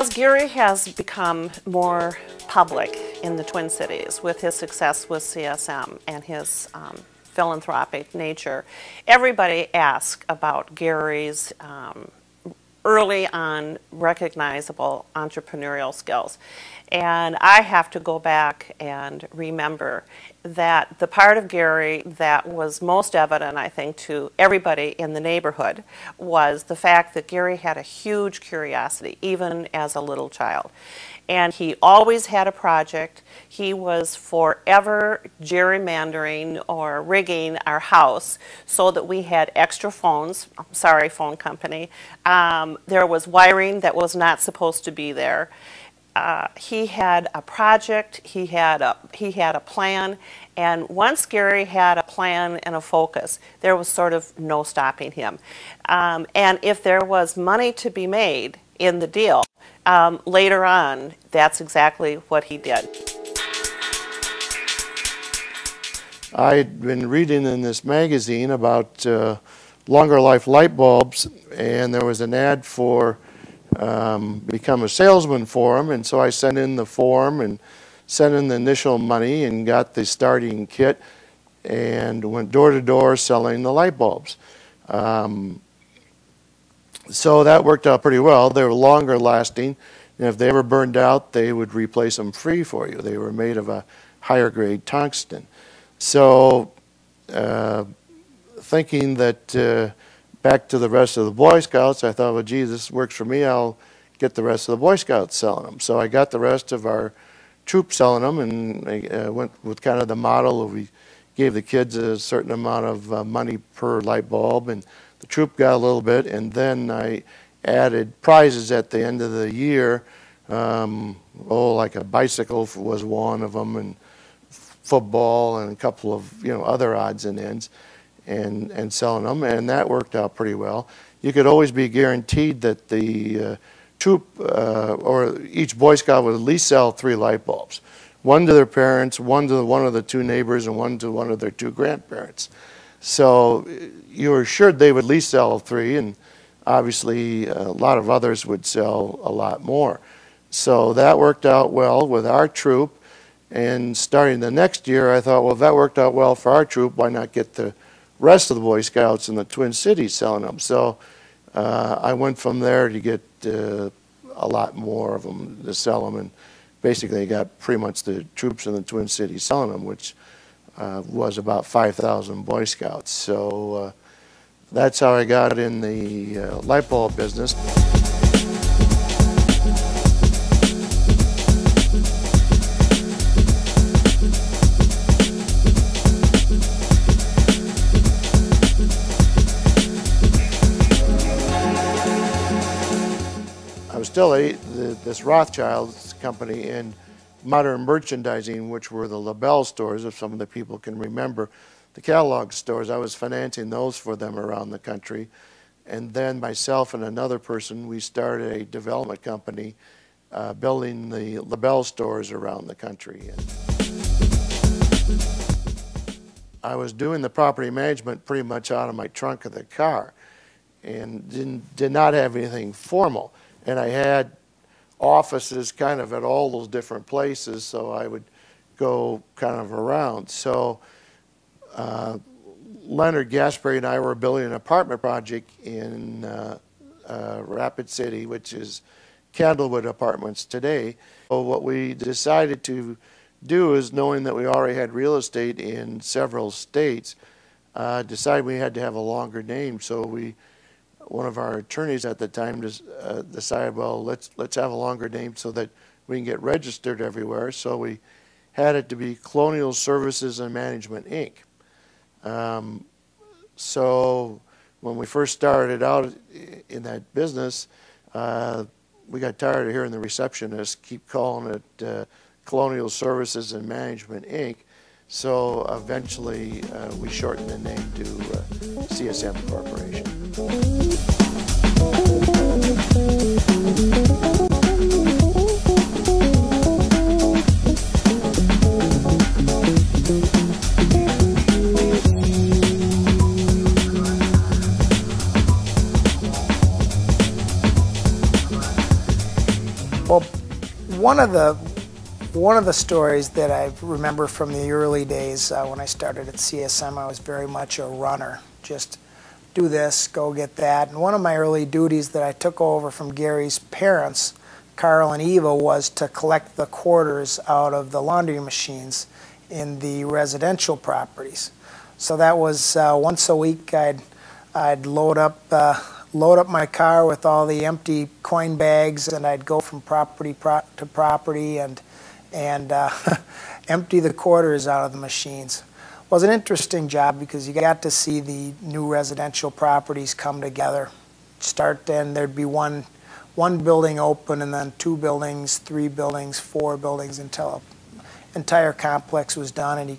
As Gary has become more public in the Twin Cities with his success with CSM and his philanthropic nature, everybody asks about Gary's early on recognizable entrepreneurial skills. And I have to go back and remember that the part of Gary that was most evident, I think, to everybody in the neighborhood was the fact that Gary had a huge curiosity, even as a little child. And he always had a project. He was forever gerrymandering or rigging our house so that we had extra phones. Sorry, phone company. There was wiring that was not supposed to be there. He had a project, he had a plan, and once Gary had a plan and a focus, there was sort of no stopping him. And if there was money to be made in the deal, later on, that's exactly what he did. I'd been reading in this magazine about longer life light bulbs, and there was an ad for become a salesman for them, and so I sent in the form and sent in the initial money and got the starting kit and went door to door selling the light bulbs. So that worked out pretty well. They were longer lasting, and if they ever burned out, they would replace them free for you. They were made of a higher grade tungsten. So thinking that back to the rest of the Boy Scouts, I thought, well, gee, this works for me. I'll get the rest of the Boy Scouts selling them. So I got the rest of our troop selling them, and I went with kind of the model of we gave the kids a certain amount of money per light bulb, and the troop got a little bit, and then I added prizes at the end of the year. Like a bicycle was one of them, and football, and a couple of other odds and ends. And selling them, and that worked out pretty well. You could always be guaranteed that the troop or each Boy Scout would at least sell 3 light bulbs. One to their parents, one to one of the 2 neighbors, and one to one of their 2 grandparents. So you were assured they would at least sell 3, and obviously a lot of others would sell a lot more. So that worked out well with our troop, and starting the next year I thought, well, if that worked out well for our troop, why not get the rest of the Boy Scouts in the Twin Cities selling them? So I went from there to get a lot more of them to sell them, and basically I got pretty much the troops in the Twin Cities selling them, which was about 5,000 Boy Scouts. So that's how I got in the light bulb business. Still this Rothschild's company in modern merchandising, which were the LaBelle stores, if some of the people can remember the catalog stores. I was financing those for them around the country, and then myself and another person, we started a development company building the LaBelle stores around the country. And I was doing the property management pretty much out of my trunk of the car, and did not have anything formal. And I had offices kind of at all those different places, so I would go kind of around. So Leonard Gaspari and I were building an apartment project in Rapid City, which is Candlewood Apartments today. So what we decided to do is, knowing that we already had real estate in several states, decided we had to have a longer name. So one of our attorneys at the time decided, well, let's have a longer name so that we can get registered everywhere. So we had it to be Colonial Services and Management, Inc. So when we first started out in that business, we got tired of hearing the receptionist keep calling it Colonial Services and Management, Inc. So eventually we shortened the name to CSM Corporation. One of the stories that I remember from the early days when I started at CSM, I was very much a runner. Just do this, go get that. And one of my early duties that I took over from Gary's parents, Carl and Eva, was to collect the quarters out of the laundry machines in the residential properties. So that was once a week I'd load up my car with all the empty coin bags, and I'd go from property to property and empty the quarters out of the machines. It was an interesting job because you got to see the new residential properties come together. Then there'd be one building open, and then 2 buildings, 3 buildings, 4 buildings, until an entire complex was done. And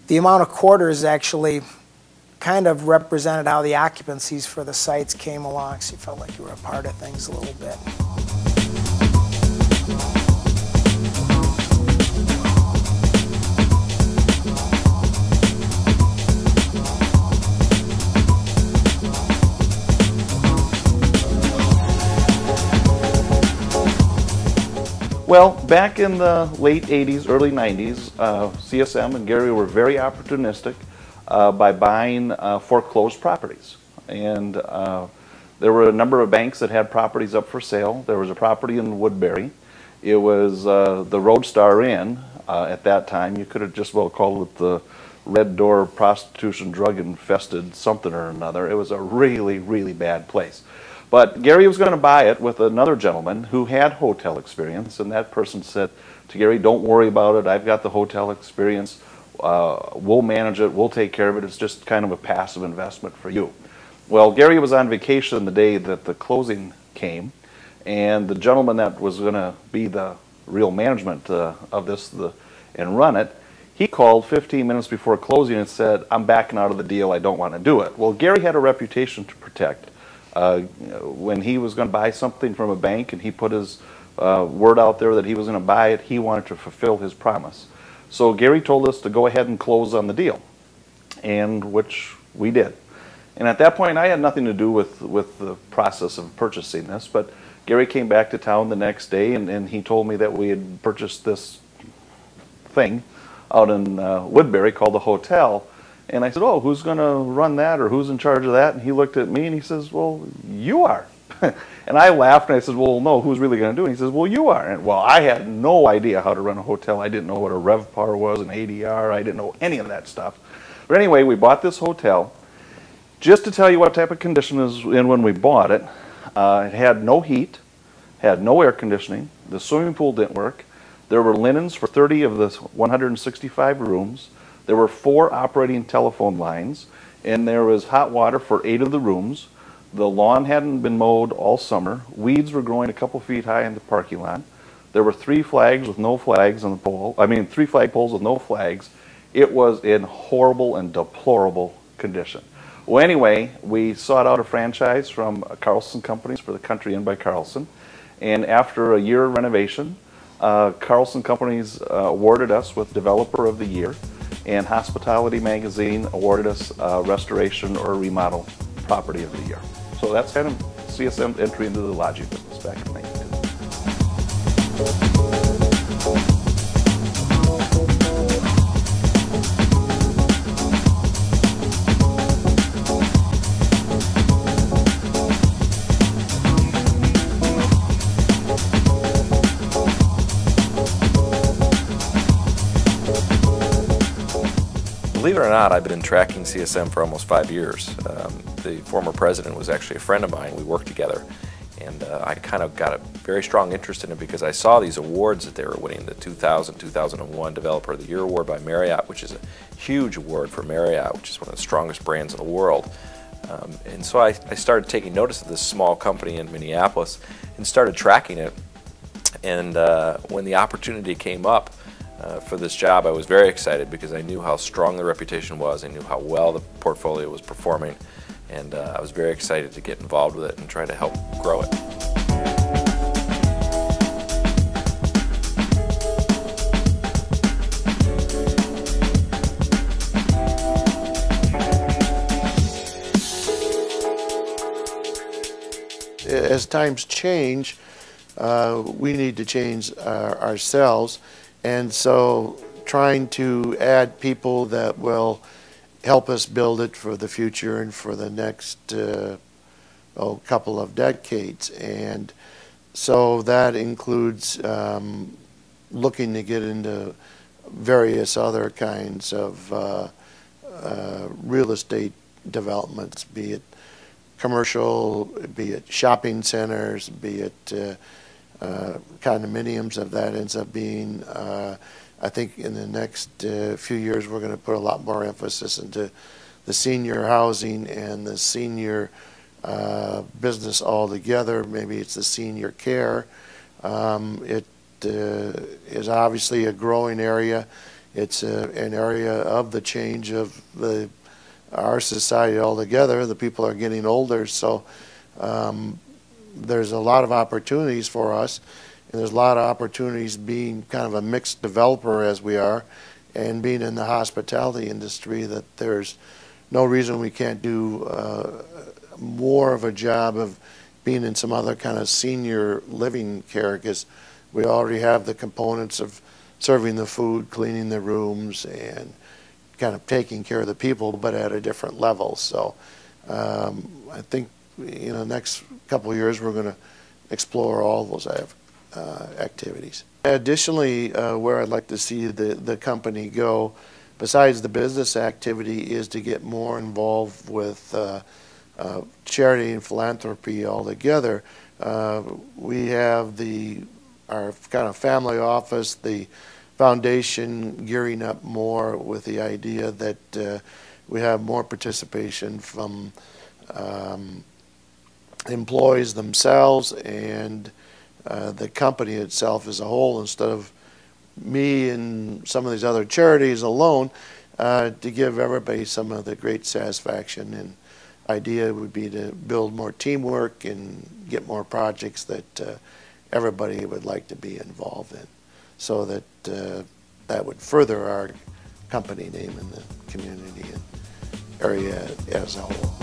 the amount of quarters actually kind of represented how the occupancies for the sites came along, so you felt like you were a part of things a little bit. Well, back in the late 80s, early 90s, CSM and Gary were very opportunistic by buying foreclosed properties. And there were a number of banks that had properties up for sale. There was a property in Woodbury. It was the Roadstar Inn at that time. You could have just well called it the Red Door prostitution drug infested something or another. It was a really, really bad place. But Gary was going to buy it with another gentleman who had hotel experience, and that person said to Gary, "Don't worry about it. I've got the hotel experience. We'll manage it. We'll take care of it. It's just kind of a passive investment for you." Well, Gary was on vacation the day that the closing came, and the gentleman that was going to be the real management of this and run it, he called 15 minutes before closing and said, "I'm backing out of the deal. I don't want to do it." Well, Gary had a reputation to protect. When he was going to buy something from a bank and he put his word out there that he was going to buy it, he wanted to fulfill his promise. So Gary told us to go ahead and close on the deal, and which we did. And at that point, I had nothing to do with the process of purchasing this, but Gary came back to town the next day, and he told me that we had purchased this thing out in Woodbury called the hotel. And I said, "Oh, who's going to run that, or who's in charge of that?" And he looked at me and he says, "Well, you are." And I laughed and I said, "Well, no, who's really going to do it?" He says, "Well, you are." And well, I had no idea how to run a hotel. I didn't know what a RevPAR was, an ADR. I didn't know any of that stuff. But anyway, we bought this hotel. Just to tell you what type of condition it was in when we bought it, it had no heat, had no air conditioning. The swimming pool didn't work. There were linens for 30 of the 165 rooms. There were 4 operating telephone lines, and there was hot water for 8 of the rooms. The lawn hadn't been mowed all summer. Weeds were growing a couple feet high in the parking lot. There were 3 flags with no flags on the pole. 3 flagpoles with no flags. It was in horrible and deplorable condition. Well, anyway, we sought out a franchise from Carlson Companies for the Country Inn by Carlson, and after a year of renovation, Carlson Companies awarded us with Developer of the Year, and Hospitality Magazine awarded us Restoration or Remodel Property of the Year. So that's kind of CSM's entry into the lodging business back in 1992. Believe it or not, I've been tracking CSM for almost 5 years. The former president was actually a friend of mine. We worked together, and I kind of got a very strong interest in it because I saw these awards that they were winning, the 2000-2001 Developer of the Year Award by Marriott, which is a huge award for Marriott, which is one of the strongest brands in the world. And so I started taking notice of this small company in Minneapolis and started tracking it. And when the opportunity came up, for this job, I was very excited because I knew how strong the reputation was. I knew how well the portfolio was performing, and I was very excited to get involved with it and try to help grow it. As times change, we need to change ourselves. And so trying to add people that will help us build it for the future and for the next couple of decades. And so that includes looking to get into various other kinds of real estate developments, be it commercial, be it shopping centers, be it condominiums, if that ends up being. I think in the next few years we're going to put a lot more emphasis into the senior housing and the senior business altogether. Maybe it's the senior care. It is obviously a growing area. It's an area of the change of our society altogether. The people are getting older, so there's a lot of opportunities for us. And there's a lot of opportunities being kind of a mixed developer as we are, and being in the hospitality industry, that there's no reason we can't do more of a job of being in some other kind of senior living care, because we already have the components of serving the food, cleaning the rooms, and kind of taking care of the people, but at a different level. So I think in the next couple of years we're going to explore all those activities. Additionally, where I'd like to see the company go, besides the business activity, is to get more involved with charity and philanthropy altogether. We have our kind of family office, the foundation, gearing up more with the idea that we have more participation from employees themselves and the company itself as a whole, instead of me and some of these other charities alone, to give everybody some of the great satisfaction. And idea would be to build more teamwork and get more projects that everybody would like to be involved in, so that that would further our company name in the community and area as a whole.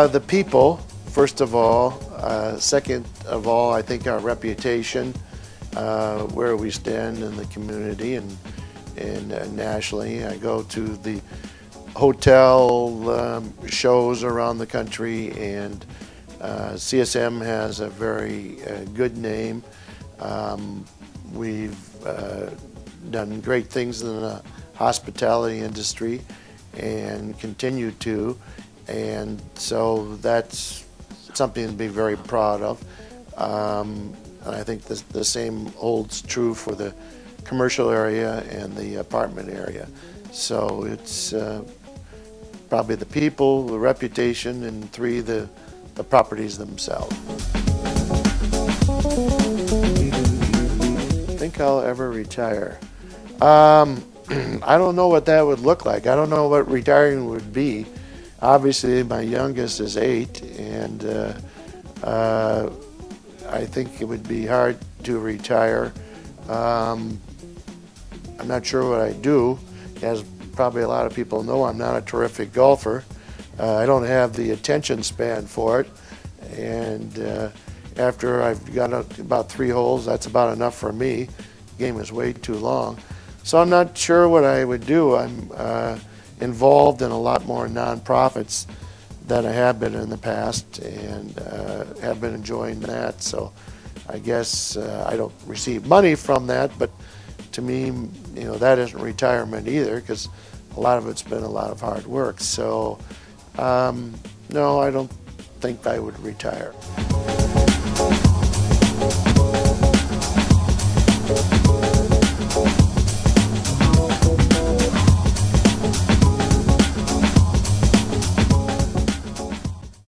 The people, first of all. Second of all, I think our reputation, where we stand in the community and nationally. I go to the hotel shows around the country, and CSM has a very good name. We've done great things in the hospitality industry and continue to. And so that's something to be very proud of. And I think the same holds true for the commercial area and the apartment area. So it's probably the people, the reputation, and three, the properties themselves. I think I'll ever retire. I don't know what that would look like. I don't know what retiring would be. Obviously, my youngest is 8, and I think it would be hard to retire. I'm not sure what I do. As probably a lot of people know, I'm not a terrific golfer. I don't have the attention span for it, and after I've got about 3 holes, that's about enough for me. The game is way too long. So I'm not sure what I would do. I'm involved in a lot more nonprofits than I have been in the past, and have been enjoying that. So I guess I don't receive money from that, but to me, that isn't retirement either, because a lot of it's been a lot of hard work. So no, I don't think I would retire.